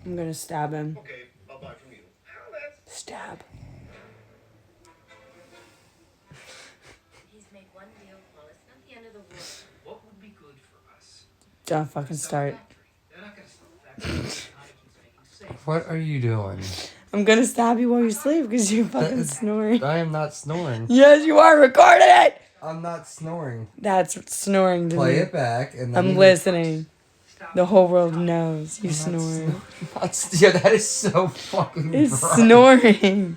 I'm gonna stab him. Okay, I'll buy from you. Stab. He's made one deal, Paul. It's not the end of the world. What would be good for us? Don't fucking start. They're not gonna stop the factory. The economy keeps making safe. What are you doing? I'm gonna stab you while you sleep because you're fucking snoring. I am not snoring. Yes, you are. Recording it. I'm not snoring. That's snoring to Play me. it back and then I'm listening. The whole world knows you snore. Yeah, that is so fucking It's bright. snoring.